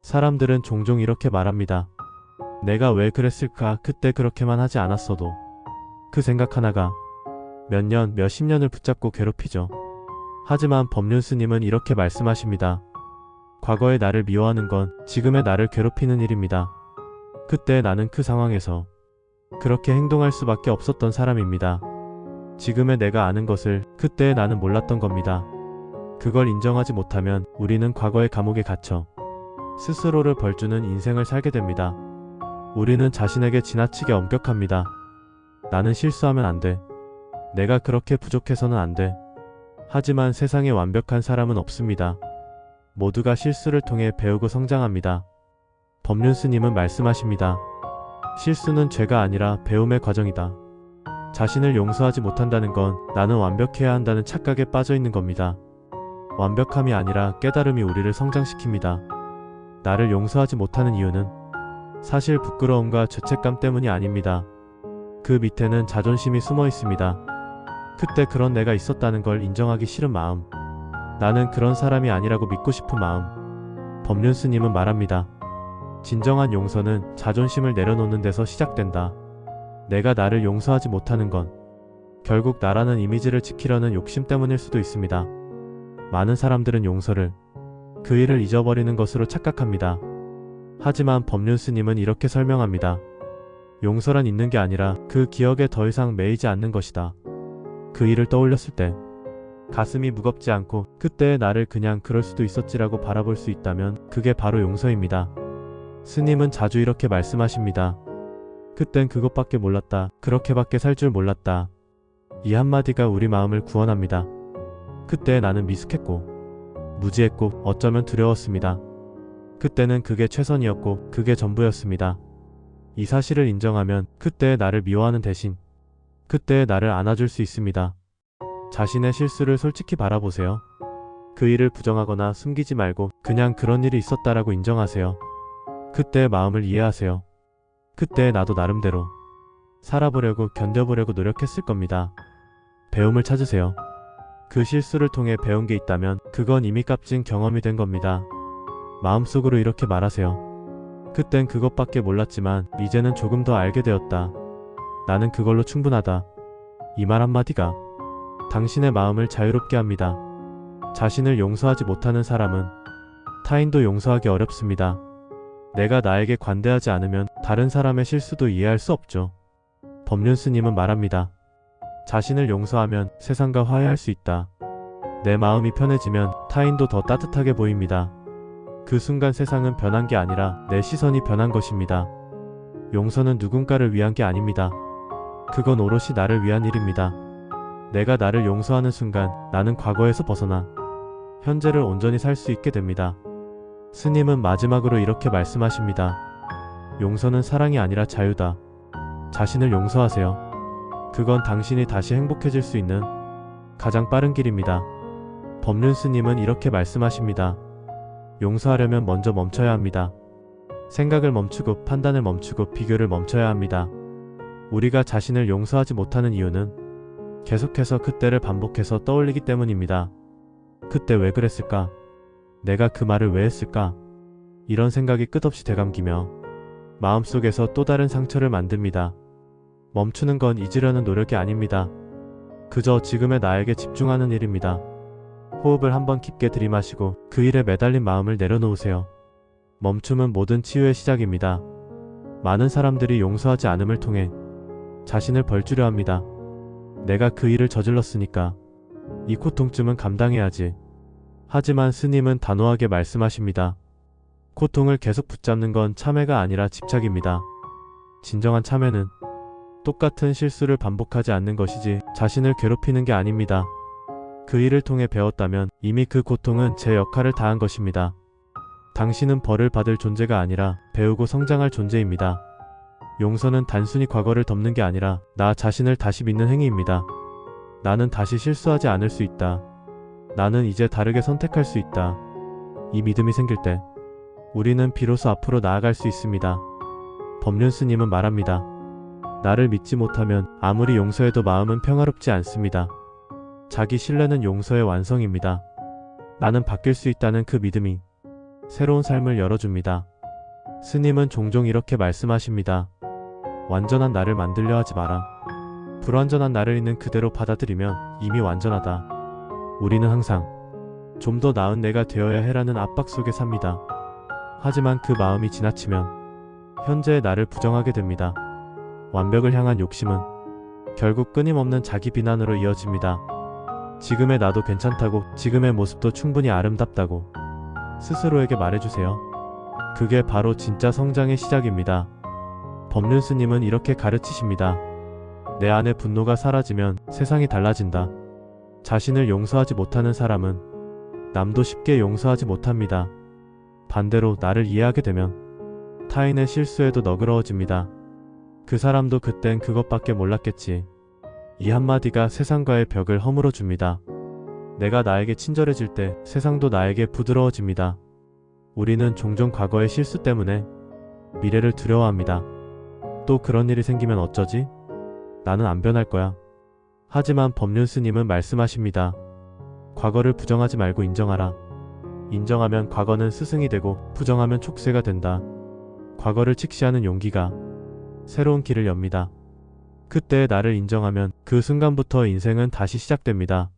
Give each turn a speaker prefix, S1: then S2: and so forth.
S1: 사람들은 종종 이렇게 말합니다. 내가 왜 그랬을까? 그때 그렇게만 하지 않았어도. 그 생각 하나가 몇 년, 몇십 년을 붙잡고 괴롭히죠. 하지만 법륜스님은 이렇게 말씀하십니다. 과거의 나를 미워하는 건 지금의 나를 괴롭히는 일입니다. 그때 나는 그 상황에서 그렇게 행동할 수밖에 없었던 사람입니다. 지금의 내가 아는 것을 그때의 나는 몰랐던 겁니다. 그걸 인정하지 못하면 우리는 과거의 감옥에 갇혀 스스로를 벌주는 인생을 살게 됩니다. 우리는 자신에게 지나치게 엄격합니다. 나는 실수하면 안 돼. 내가 그렇게 부족해서는 안 돼. 하지만 세상에 완벽한 사람은 없습니다. 모두가 실수를 통해 배우고 성장합니다. 법륜스님은 말씀하십니다. 실수는 죄가 아니라 배움의 과정이다. 자신을 용서하지 못한다는 건 나는 완벽해야 한다는 착각에 빠져 있는 겁니다. 완벽함이 아니라 깨달음이 우리를 성장시킵니다. 나를 용서하지 못하는 이유는 사실 부끄러움과 죄책감 때문이 아닙니다. 그 밑에는 자존심이 숨어 있습니다. 그때 그런 내가 있었다는 걸 인정하기 싫은 마음, 나는 그런 사람이 아니라고 믿고 싶은 마음. 법륜스님은 말합니다. 진정한 용서는 자존심을 내려놓는 데서 시작된다. 내가 나를 용서하지 못하는 건 결국 나라는 이미지를 지키려는 욕심 때문일 수도 있습니다. 많은 사람들은 용서를 그 일을 잊어버리는 것으로 착각합니다. 하지만 법륜스님은 이렇게 설명합니다. 용서란 잊는 게 아니라 그 기억에 더 이상 매이지 않는 것이다. 그 일을 떠올렸을 때 가슴이 무겁지 않고 그때의 나를 그냥 그럴 수도 있었지라고 바라볼 수 있다면 그게 바로 용서입니다. 스님은 자주 이렇게 말씀하십니다. 그땐 그것밖에 몰랐다. 그렇게밖에 살 줄 몰랐다. 이 한마디가 우리 마음을 구원합니다. 그때 나는 미숙했고 무지했고 어쩌면 두려웠습니다. 그때는 그게 최선이었고 그게 전부였습니다. 이 사실을 인정하면 그때의 나를 미워하는 대신 그때의 나를 안아줄 수 있습니다. 자신의 실수를 솔직히 바라보세요. 그 일을 부정하거나 숨기지 말고 그냥 그런 일이 있었다라고 인정하세요. 그때의 마음을 이해하세요. 그때 나도 나름대로 살아보려고 견뎌보려고 노력했을 겁니다. 배움을 찾으세요. 그 실수를 통해 배운 게 있다면 그건 이미 값진 경험이 된 겁니다. 마음속으로 이렇게 말하세요. 그땐 그것밖에 몰랐지만 이제는 조금 더 알게 되었다. 나는 그걸로 충분하다. 이 말 한마디가 당신의 마음을 자유롭게 합니다. 자신을 용서하지 못하는 사람은 타인도 용서하기 어렵습니다. 내가 나에게 관대하지 않으면 다른 사람의 실수도 이해할 수 없죠. 법륜스님은 말합니다. 자신을 용서하면 세상과 화해할 수 있다. 내 마음이 편해지면 타인도 더 따뜻하게 보입니다. 그 순간 세상은 변한 게 아니라 내 시선이 변한 것입니다. 용서는 누군가를 위한 게 아닙니다. 그건 오롯이 나를 위한 일입니다. 내가 나를 용서하는 순간 나는 과거에서 벗어나 현재를 온전히 살 수 있게 됩니다. 스님은 마지막으로 이렇게 말씀하십니다. 용서는 사랑이 아니라 자유다. 자신을 용서하세요. 그건 당신이 다시 행복해질 수 있는 가장 빠른 길입니다. 법륜스님은 이렇게 말씀하십니다. 용서하려면 먼저 멈춰야 합니다. 생각을 멈추고 판단을 멈추고 비교를 멈춰야 합니다. 우리가 자신을 용서하지 못하는 이유는 계속해서 그때를 반복해서 떠올리기 때문입니다. 그때 왜 그랬을까? 내가 그 말을 왜 했을까? 이런 생각이 끝없이 되감기며 마음속에서 또 다른 상처를 만듭니다. 멈추는 건 잊으려는 노력이 아닙니다. 그저 지금의 나에게 집중하는 일입니다. 호흡을 한번 깊게 들이마시고 그 일에 매달린 마음을 내려놓으세요. 멈춤은 모든 치유의 시작입니다. 많은 사람들이 용서하지 않음을 통해 자신을 벌주려 합니다. 내가 그 일을 저질렀으니까 이 고통쯤은 감당해야지. 하지만 스님은 단호하게 말씀하십니다. 고통을 계속 붙잡는 건 참회가 아니라 집착입니다. 진정한 참회는 똑같은 실수를 반복하지 않는 것이지 자신을 괴롭히는 게 아닙니다. 그 일을 통해 배웠다면 이미 그 고통은 제 역할을 다한 것입니다. 당신은 벌을 받을 존재가 아니라 배우고 성장할 존재입니다. 용서는 단순히 과거를 덮는 게 아니라 나 자신을 다시 믿는 행위입니다. 나는 다시 실수하지 않을 수 있다. 나는 이제 다르게 선택할 수 있다. 이 믿음이 생길 때 우리는 비로소 앞으로 나아갈 수 있습니다. 법륜스님은 말합니다. 나를 믿지 못하면 아무리 용서해도 마음은 평화롭지 않습니다. 자기 신뢰는 용서의 완성입니다. 나는 바뀔 수 있다는 그 믿음이 새로운 삶을 열어줍니다. 스님은 종종 이렇게 말씀하십니다. 완전한 나를 만들려 하지 마라. 불완전한 나를 있는 그대로 받아들이면 이미 완전하다. 우리는 항상 좀 더 나은 내가 되어야 해라는 압박 속에 삽니다. 하지만 그 마음이 지나치면 현재의 나를 부정하게 됩니다. 완벽을 향한 욕심은 결국 끊임없는 자기 비난으로 이어집니다. 지금의 나도 괜찮다고, 지금의 모습도 충분히 아름답다고 스스로에게 말해주세요. 그게 바로 진짜 성장의 시작입니다. 법륜 스님은 이렇게 가르치십니다. 내 안의 분노가 사라지면 세상이 달라진다. 자신을 용서하지 못하는 사람은 남도 쉽게 용서하지 못합니다. 반대로 나를 이해하게 되면 타인의 실수에도 너그러워집니다. 그 사람도 그땐 그것밖에 몰랐겠지. 이 한마디가 세상과의 벽을 허물어 줍니다. 내가 나에게 친절해질 때 세상도 나에게 부드러워집니다. 우리는 종종 과거의 실수 때문에 미래를 두려워합니다. 또 그런 일이 생기면 어쩌지? 나는 안 변할 거야. 하지만 법륜 스님은 말씀하십니다. 과거를 부정하지 말고 인정하라. 인정하면 과거는 스승이 되고 부정하면 촉새가 된다. 과거를 직시하는 용기가 새로운 길을 엽니다. 그때의 나를 인정하면 그 순간부터 인생은 다시 시작됩니다.